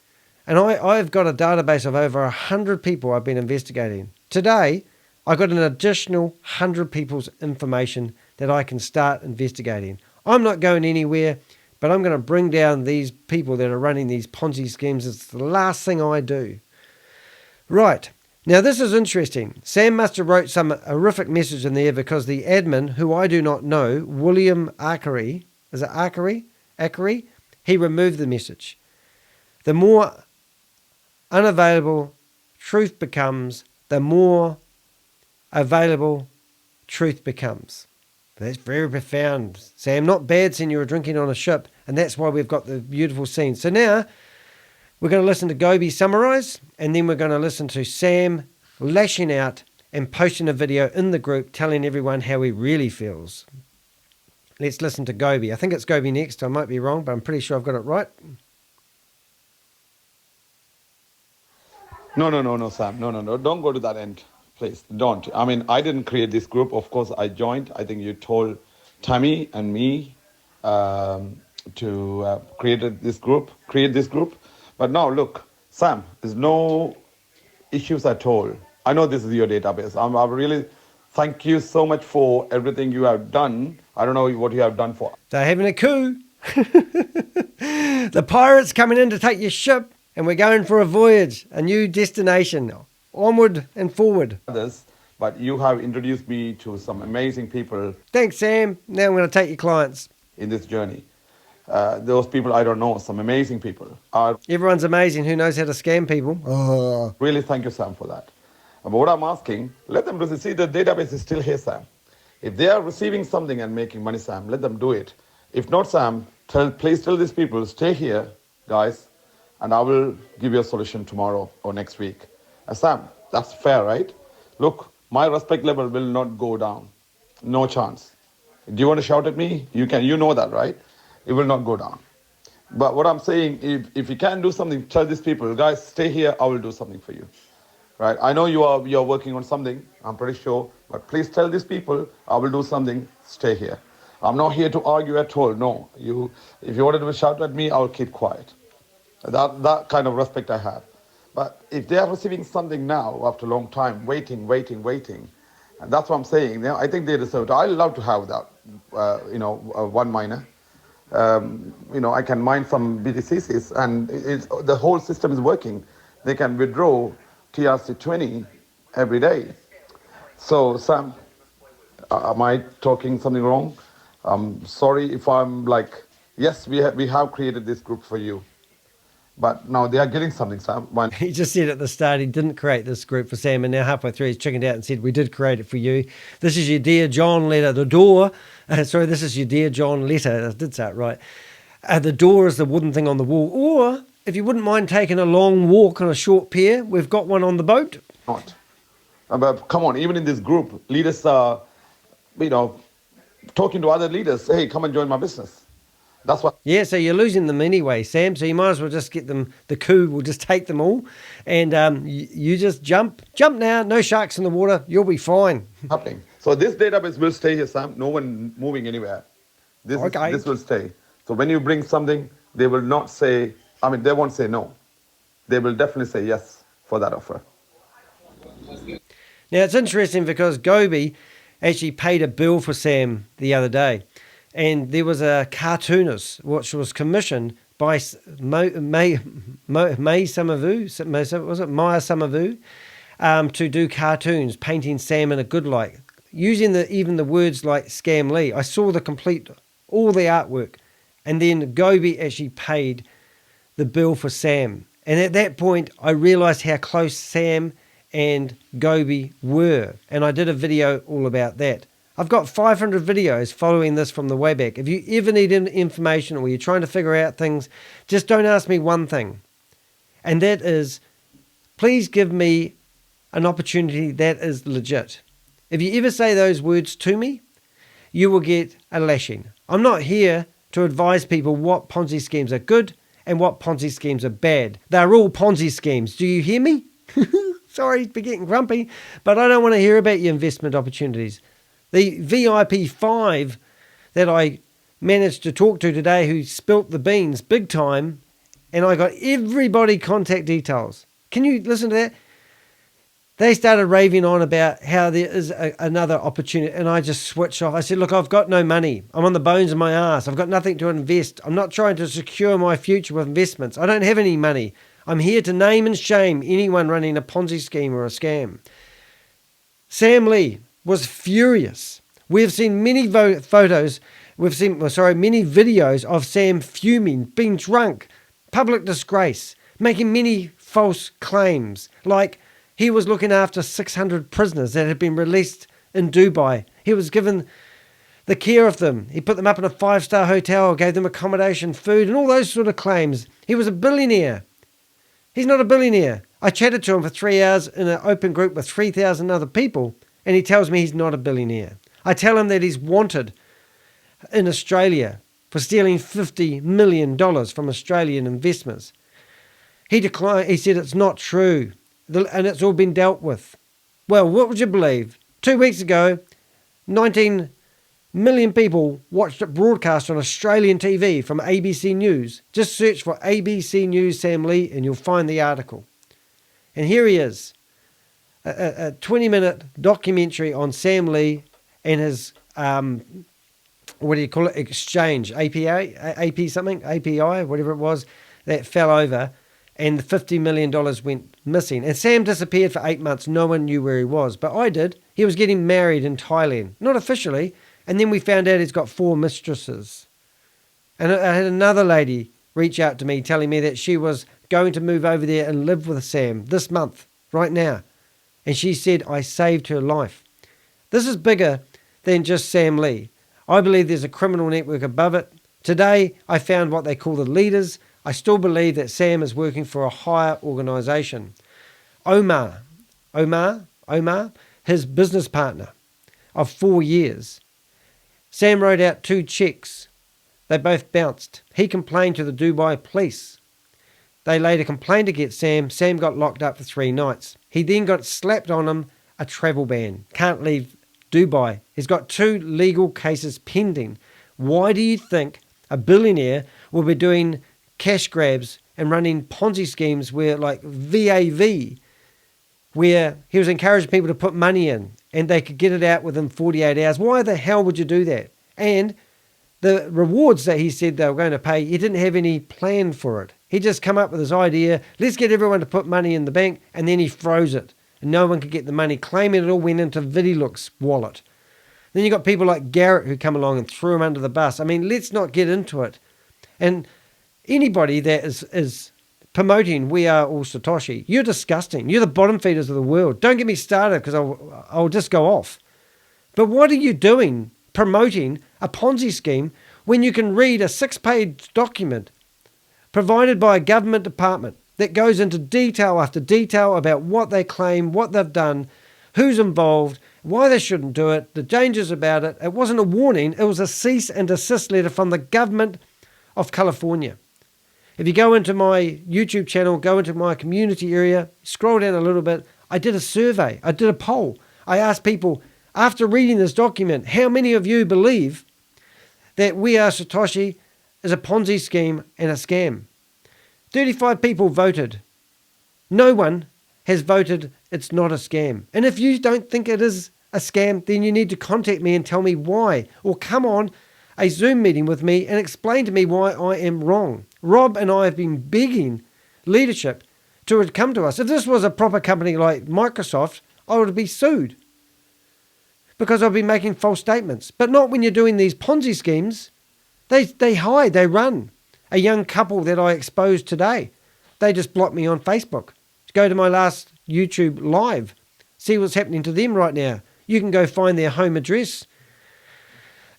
And I've got a database of over 100 people I've been investigating. Today, I got an additional 100 people's information that I can start investigating. I'm not going anywhere, but I'm going to bring down these people that are running these Ponzi schemes. It's the last thing I do. Right. Now, this is interesting. Sam must have wrote some horrific message in there because the admin, who I do not know, William Ackery, is it Ackery? Ackery? He removed the message. The more unavailable truth becomes, the more available truth becomes. That's very profound, Sam. Not bad seeing you were drinking on a ship, and that's why we've got the beautiful scene. So now we're going to listen to Goby summarize, and then we're going to listen to Sam lashing out and posting a video in the group telling everyone how he really feels. Let's listen to Goby. I think it's Goby next. I might be wrong, but I'm pretty sure I've got it right. No, Sam. No. Don't go to that end. Please, don't. I mean, I didn't create this group. Of course, I joined. I think you told Tammy and me to create this group. But now, look, Sam, there's no issues at all. I know this is your database. I really thank you so much for everything you have done. I don't know what you have done for. They're having a coup. The pirates coming in to take your ship, and we're going for a voyage, a new destination. Onward and forward. Others, but you have introduced me to some amazing people. Thanks, Sam. Now I'm going to take your clients. In this journey. Those people I don't know, some amazing people. Everyone's amazing who knows how to scam people. Really thank you, Sam, for that. But what I'm asking, let them receive. See, the database is still here, Sam. If they are receiving something and making money, Sam, let them do it. If not, Sam, please tell these people, stay here, guys, and I will give you a solution tomorrow or next week. Sam, that's fair, right? Look, my respect level will not go down. No chance. Do you want to shout at me? You can. You know that, right? It will not go down. But what I'm saying, if you can do something, tell these people, guys, stay here. I will do something for you, right? I know you're working on something. I'm pretty sure. But please tell these people, I will do something. Stay here. I'm not here to argue at all. No. If you wanted to shout at me, I'll keep quiet. That kind of respect I have. But if they are receiving something now, after a long time, waiting, and that's what I'm saying. I think they deserve it. I love to have that, one miner. I can mine some BTCs, and the whole system is working. They can withdraw TRC20 every day. So, Sam, am I talking something wrong? I'm sorry if I'm like, yes, we have created this group for you. But now they are getting something, Sam. He just said at the start he didn't create this group for Sam, and now halfway through he's chickened out and said, we did create it for you. This is your Dear John letter. The door, this is your Dear John letter. I did say it right. The door is the wooden thing on the wall. Or, if you wouldn't mind taking a long walk on a short pier, we've got one on the boat. Not. But come on, even in this group, leaders are, talking to other leaders. Hey, come and join my business. That's what. Yeah, so you're losing them anyway, Sam. So you might as well just get them. The coup will just take them all, and you just jump now. No sharks in the water. You'll be fine. Happening. So this database will stay here, Sam. No one moving anywhere. This will stay. So when you bring something, they will not say. They won't say no. They will definitely say yes for that offer. Now it's interesting because Goby actually paid a bill for Sam the other day. And there was a cartoonist which was commissioned by May Samavu, was it Maya Samavu, to do cartoons, painting Sam in a good light, using even the words like Scam Lee. I saw all the artwork, and then Goby actually paid the bill for Sam. And at that point, I realized how close Sam and Goby were. And I did a video all about that. I've got 500 videos following this from the way back. If you ever need information or you're trying to figure out things, just don't ask me one thing. And that is, please give me an opportunity that is legit. If you ever say those words to me, you will get a lashing. I'm not here to advise people what Ponzi schemes are good and what Ponzi schemes are bad. They're all Ponzi schemes. Do you hear me? Sorry for getting grumpy, but I don't want to hear about your investment opportunities. The VIP 5 that I managed to talk to today who spilt the beans big time, and I got everybody contact details. Can you listen to that? They started raving on about how there is another opportunity, and I just switched off. I said, look, I've got no money. I'm on the bones of my ass. I've got nothing to invest. I'm not trying to secure my future with investments. I don't have any money. I'm here to name and shame anyone running a Ponzi scheme or a scam. Sam Lee was furious. We've seen many photos. We've seen, many videos of Sam fuming, being drunk, public disgrace, making many false claims, like he was looking after 600 prisoners that had been released in Dubai. He was given the care of them. He put them up in a 5-star hotel, gave them accommodation, food, and all those sort of claims. He was a billionaire. He's not a billionaire. I chatted to him for 3 hours in an open group with 3,000 other people, and he tells me he's not a billionaire. I tell him that he's wanted in Australia for stealing $50 million from Australian investors. He declined. He said it's not true, and it's all been dealt with. Well, what would you believe? 2 weeks ago, 19 million people watched it broadcast on Australian TV from ABC News. Just search for ABC News Sam Lee and you'll find the article. And here he is, a 20-minute documentary on Sam Lee and his, exchange, API, whatever it was, that fell over, and the $50 million went missing. And Sam disappeared for 8 months. No one knew where he was, but I did. He was getting married in Thailand, not officially, and then we found out he's got 4 mistresses. And I had another lady reach out to me telling me that she was going to move over there and live with Sam this month, right now. And she said, I saved her life. This is bigger than just Sam Lee. I believe there's a criminal network above it. Today, I found what they call the leaders. I still believe that Sam is working for a higher organization. Omar, his business partner of 4 years. Sam wrote out 2 checks. They both bounced. He complained to the Dubai police. They later complained against Sam. Sam got locked up for 3 nights. He then got slapped on him a travel ban. Can't leave Dubai. He's got 2 legal cases pending. Why do you think a billionaire will be doing cash grabs and running Ponzi schemes where, like VAV, where he was encouraging people to put money in and they could get it out within 48 hours? Why the hell would you do that? And the rewards that he said they were going to pay, he didn't have any plan for it. He just come up with this idea, let's get everyone to put money in the bank, and then he froze it. And no one could get the money, claiming it all went into Vidiluk's wallet. Then you got people like Garrett who come along and threw him under the bus. I mean, let's not get into it. And anybody that is promoting we are all Satoshi, you're disgusting. You're the bottom feeders of the world. Don't get me started because I'll just go off. But what are you doing promoting a Ponzi scheme when you can read a 6-page document provided by a government department that goes into detail after detail about what they claim, what they've done, who's involved, why they shouldn't do it, the dangers about it? It wasn't a warning, it was a cease and desist letter from the government of California. If you go into my YouTube channel, go into my community area, scroll down a little bit, I did a survey, I did a poll. I asked people, after reading this document, how many of you believe that We Are Satoshi is a Ponzi scheme and a scam? 35 people voted. No one has voted it's not a scam. And if you don't think it is a scam, then you need to contact me and tell me why. Or come on a Zoom meeting with me and explain to me why I am wrong. Rob and I have been begging leadership to come to us. If this was a proper company like Microsoft, I would be sued because I've been making false statements. But not when you're doing these Ponzi schemes. They hide, they run. A young couple that I exposed today, they just blocked me on Facebook. Go to my last YouTube live. See what's happening to them right now. You can go find their home address.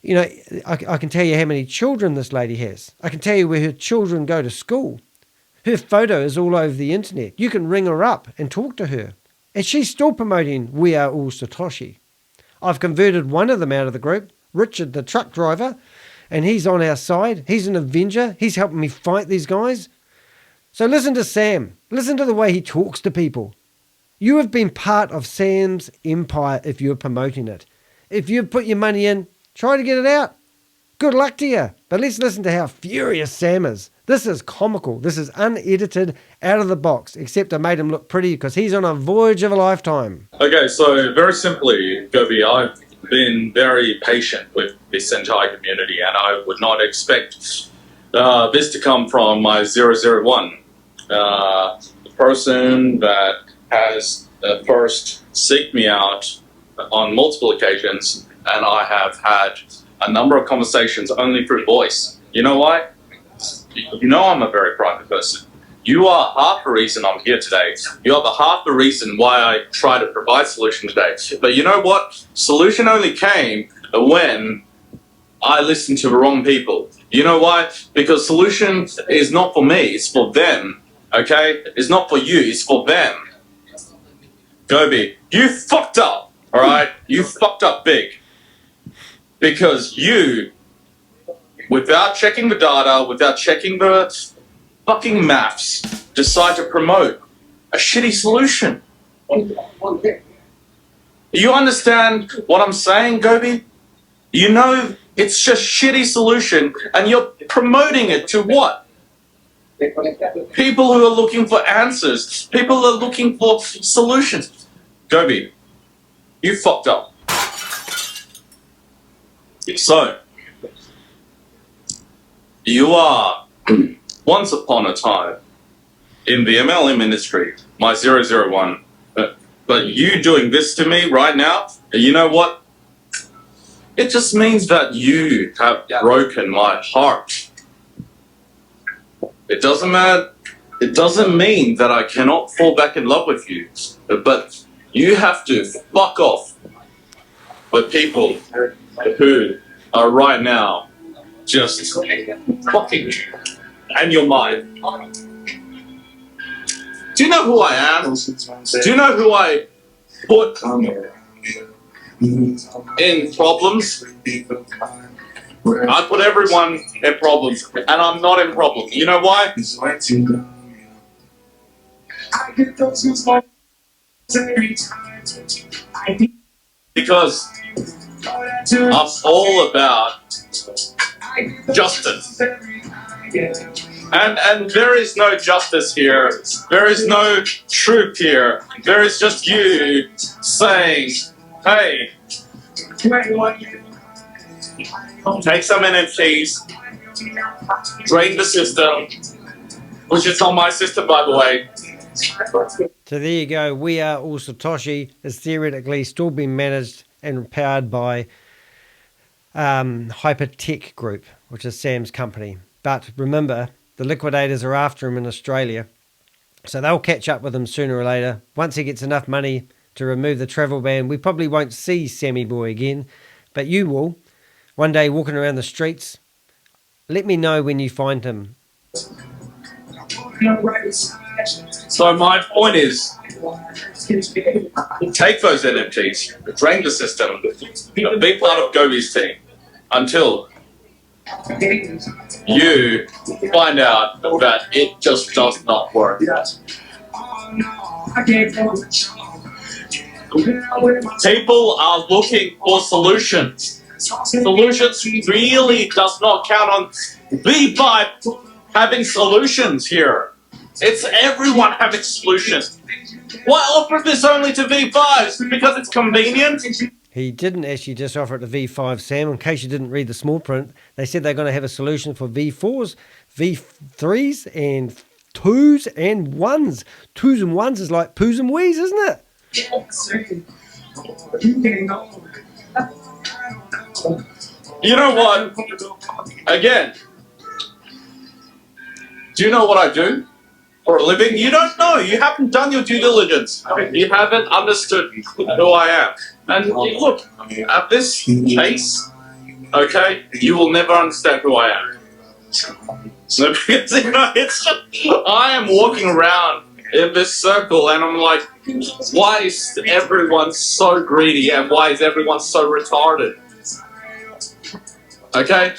You know, I can tell you how many children this lady has. I can tell you where her children go to school. Her photo is all over the internet. You can ring her up and talk to her. And she's still promoting We Are All Satoshi. I've converted one of them out of the group, Richard, the truck driver, and he's on our side. He's an avenger. He's helping me fight these guys. So listen to Sam. Listen to the way he talks to people. You have been part of Sam's empire if you're promoting it. If you've put your money in, try to get it out. Good luck to you. But let's listen to how furious Sam is. This is comical. This is unedited, out of the box, except I made him look pretty because he's on a voyage of a lifetime. Okay, so very simply, Goby, I've been very patient with this entire community, and I would not expect this to come from my 001. The person that has first seeked me out on multiple occasions, and I have had a number of conversations only through voice. You know why? You know I'm a very private person. You are half the reason I'm here today. You are the half the reason why I try to provide solution today. But you know what? Solution only came when I listened to the wrong people. You know why? Because solution is not for me, it's for them. Okay? It's not for you, it's for them. Goby, you fucked up, alright? You fucked up big. Because you, without checking the data, without checking the fucking maths, decide to promote a shitty solution. You understand what I'm saying, Goby? You know it's just shitty solution, and you're promoting it to what? People who are looking for answers. People who are looking for solutions. Goby, you fucked up. So, you are, once upon a time, in the MLM industry, my 001, but you doing this to me right now, you know what? It just means that you have broken my heart. It doesn't matter. It doesn't mean that I cannot fall back in love with you, but you have to fuck off with people who are right now just fucking you and your mind. Do you know who I am? Do you know who I put in problems? I put everyone in problems, and I'm not in problems. You know why? Because I'm all about justice. And there is no justice here. There is no truth here. There is just you saying, hey, take some NFTs, drain the system, which is on my system, by the way. So there you go. We Are All Satoshi is theoretically still being managed and powered by Hypertech Group, which is Sam's company. But remember, the liquidators are after him in Australia, so they'll catch up with him sooner or later. Once he gets enough money to remove the travel ban, we probably won't see Sammy Boy again, but you will. One day walking around the streets, let me know when you find him. So my point is, take those NFTs, drain the system, be part of Goby's team until you find out that it just does not work. People are looking for solutions. Solutions really does not count on V5 having solutions here. It's everyone having solutions. Why offer this only to V5s? Because it's convenient? He didn't actually just offer it to V5, Sam. In case you didn't read the small print, they said they're going to have a solution for V4s, V3s, and 2s and 1s. 2s and 1s is like poos and wees, isn't it? You know what? Again, Do you know what I do for a living? You don't know. You haven't done your due diligence. You haven't understood who I am. And look, at this case, okay, you will never understand who I am. So, because, it's just, I am walking around in this circle and I'm like, why is everyone so greedy and why is everyone so retarded? Okay?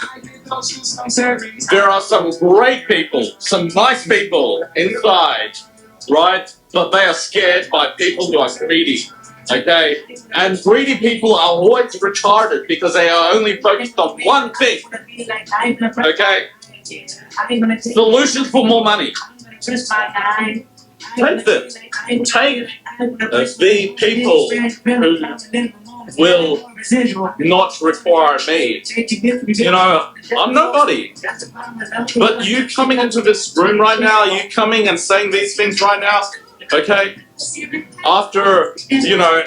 There are some great people, some nice people inside, right? But they are scared by people who are greedy. Okay? And greedy people are always retarded because they are only focused on one thing. Okay? Solutions for more money. Take them. Take the people who will not require me. You know, I'm nobody. But you coming into this room right now, you coming and saying these things right now, okay? After, you know,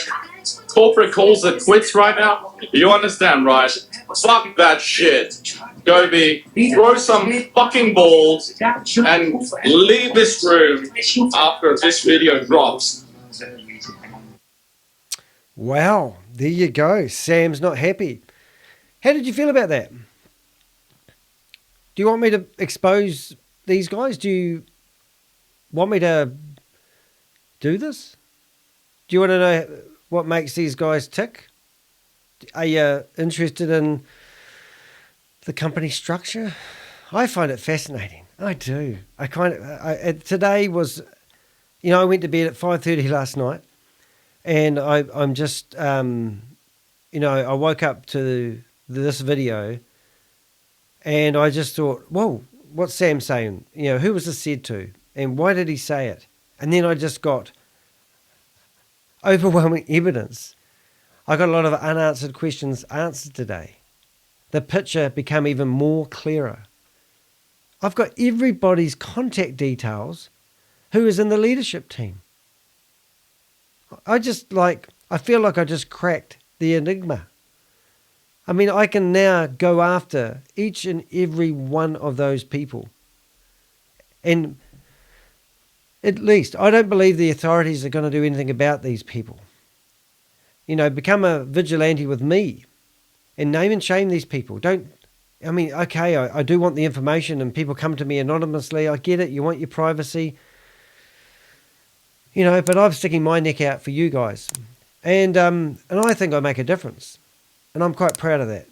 corporate calls it quits right now, you understand, right? Fuck that shit. Goby, throw some fucking balls and leave this room after this video drops. Wow, there you go. Sam's not happy. How did you feel about that? Do you want me to expose these guys? Do you want me to do this? Do you want to know what makes these guys tick? Are you interested in the company structure? I find it fascinating. I do. Today was, you know, I went to bed at 5:30 last night, and I'm just, you know, I woke up to this video, and I just thought, whoa, what's Sam saying? You know, who was this said to, and why did he say it? And then I just got overwhelming evidence. I got a lot of unanswered questions answered today. The picture became even more clearer. I've got everybody's contact details who is in the leadership team. I feel like I just cracked the enigma. I mean, I can now go after each and every one of those people. And at least I don't believe the authorities are going to do anything about these people. You know, become a vigilante with me and name and shame these people. I do want the information and people come to me anonymously. I get it. You want your privacy. You know, but I'm sticking my neck out for you guys. And I think I make a difference. And I'm quite proud of that.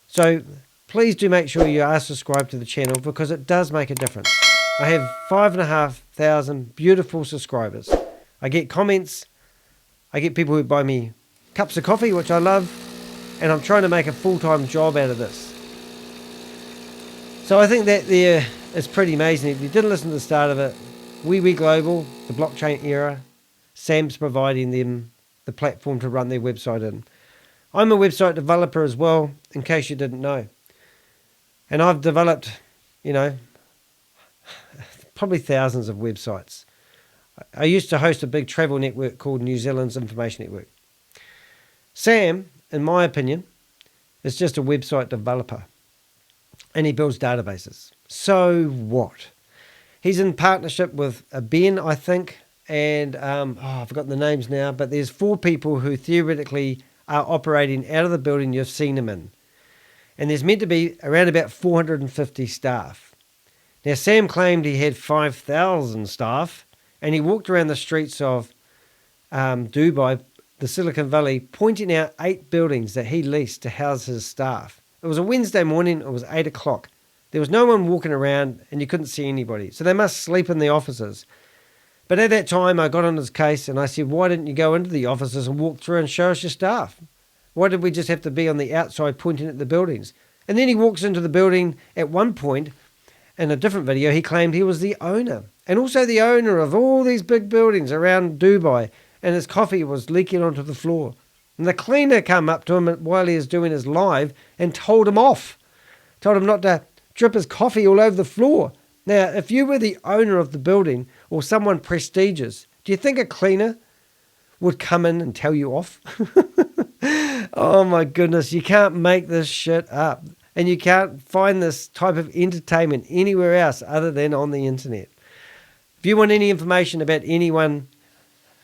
So please do make sure you are subscribed to the channel because it does make a difference. I have 5,500 beautiful subscribers. I get comments. I get people who buy me cups of coffee, which I love. And I'm trying to make a full-time job out of this. So I think that there is pretty amazing. If you didn't listen to the start of it, WAAS Global, the blockchain era, Sam's providing them the platform to run their website in. I'm a website developer as well, in case you didn't know. And I've developed, you know, probably thousands of websites. I used to host a big travel network called New Zealand's Information Network. Sam, in my opinion, is just a website developer. And he builds databases. So what? He's in partnership with Ben, I think, and I've forgotten the names now, but there's 4 people who theoretically are operating out of the building you've seen him in. And there's meant to be around about 450 staff. Now, Sam claimed he had 5,000 staff, and he walked around the streets of Dubai, the Silicon Valley, pointing out 8 buildings that he leased to house his staff. It was a Wednesday morning, it was 8 o'clock. There was no one walking around and you couldn't see anybody. So they must sleep in the offices. But at that time, I got on his case and I said, why didn't you go into the offices and walk through and show us your staff? Why did we just have to be on the outside pointing at the buildings? And then he walks into the building at one point, in a different video, he claimed he was the owner. And also the owner of all these big buildings around Dubai. And his coffee was leaking onto the floor. And the cleaner came up to him while he was doing his live and told him off. Told him not to drip his coffee all over the floor. Now, if you were the owner of the building or someone prestigious, do you think a cleaner would come in and tell you off? Oh my goodness, you can't make this shit up. And you can't find this type of entertainment anywhere else other than on the internet. If you want any information about anyone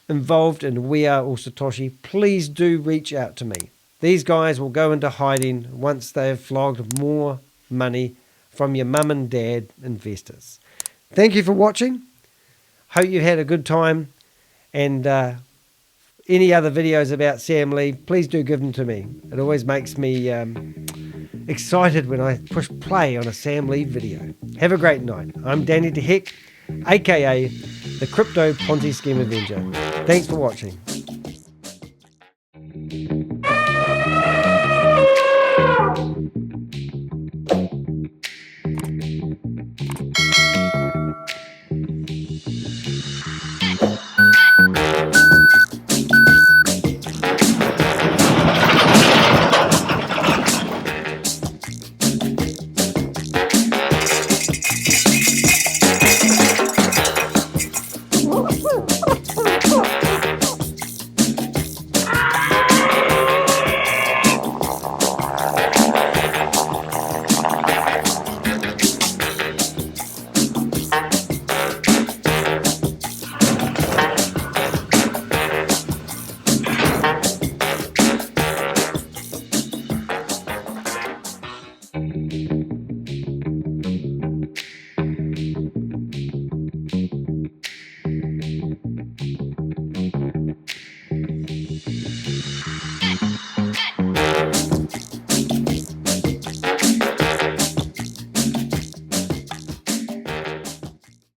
involved in WAAS or Satoshi, please do reach out to me. These guys will go into hiding once they've flogged more money from your mum and dad investors. Thank you for watching. Hope you had a good time. And any other videos about Sam Lee, please do give them to me. It always makes me excited when I push play on a Sam Lee video. Have a great night. I'm Danny DeHeck, aka the Crypto Ponzi Scheme Avenger. Thanks for watching.